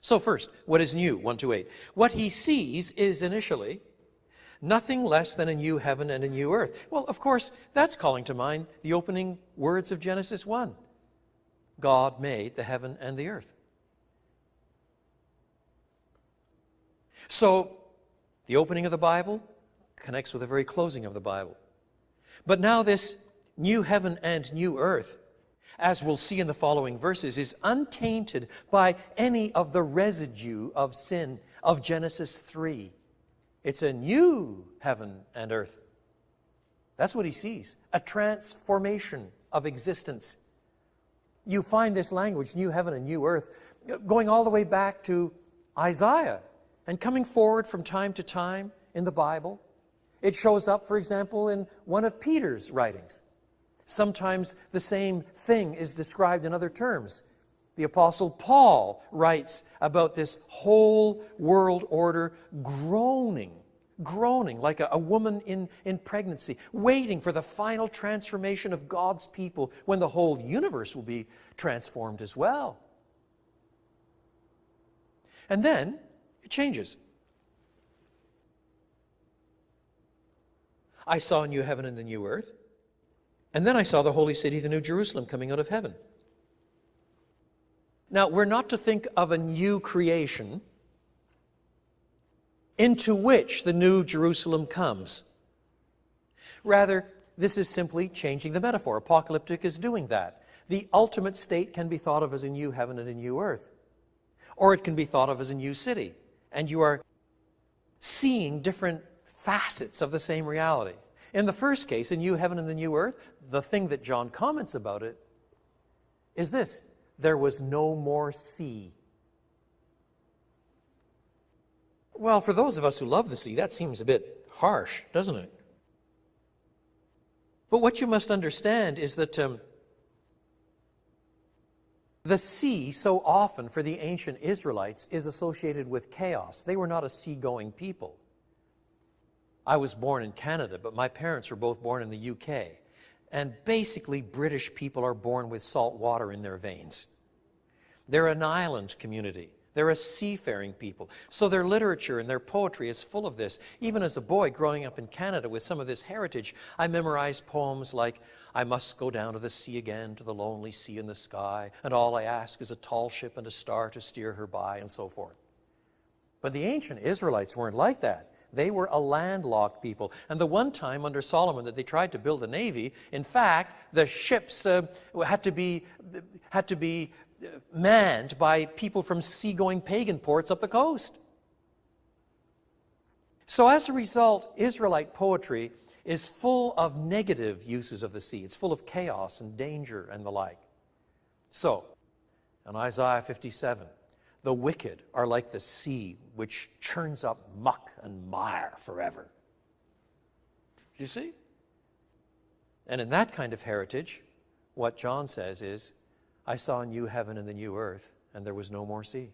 So first, what is new? 1 to 8. What he sees is initially nothing less than a new heaven and a new earth. Well, of course, that's calling to mind the opening words of Genesis 1. God made the heaven and the earth. So, the opening of the Bible connects with the very closing of the Bible. But now this new heaven and new earth, as we'll see in the following verses, is untainted by any of the residue of sin of Genesis 3. It's a new heaven and earth. That's what he sees, a transformation of existence. You find this language, new heaven and new earth, going all the way back to Isaiah and coming forward from time to time in the Bible. It shows up, for example, in one of Peter's writings. Sometimes the same thing is described in other terms. The Apostle Paul writes about this whole world order groaning like a woman in pregnancy, waiting for the final transformation of God's people when the whole universe will be transformed as well. And then it changes. I saw a new heaven and a new earth, and then I saw the holy city, the new Jerusalem, coming out of heaven. Now, we're not to think of a new creation into which the new Jerusalem comes. Rather, this is simply changing the metaphor. Apocalyptic is doing that. The ultimate state can be thought of as a new heaven and a new earth. Or it can be thought of as a new city. And you are seeing different facets of the same reality. In the first case, a new heaven and a new earth, the thing that John comments about it is this: there was no more sea. Well, for those of us who love the sea, that seems a bit harsh, doesn't it? But what you must understand is that the sea, so often for the ancient Israelites, is associated with chaos. They were not a seagoing people. I was born in Canada, but my parents were both born in the UK. And basically, British people are born with salt water in their veins. They're an island community. They're a seafaring people. So their literature and their poetry is full of this. Even as a boy growing up in Canada with some of this heritage, I memorized poems like, I must go down to the sea again, to the lonely sea in the sky, and all I ask is a tall ship and a star to steer her by, and so forth. But the ancient Israelites weren't like that. They were a landlocked people. And the one time under Solomon that they tried to build a navy, in fact, the ships had to be manned by people from seagoing pagan ports up the coast. So as a result, Israelite poetry is full of negative uses of the sea. It's full of chaos and danger and the like. So, in Isaiah 57, the wicked are like the sea which churns up muck and mire forever. Do you see? And in that kind of heritage, what John says is, I saw a new heaven and the new earth, and there was no more sea.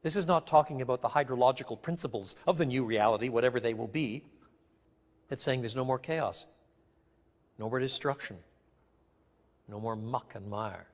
This is not talking about the hydrological principles of the new reality, whatever they will be. It's saying there's no more chaos, no more destruction, no more muck and mire.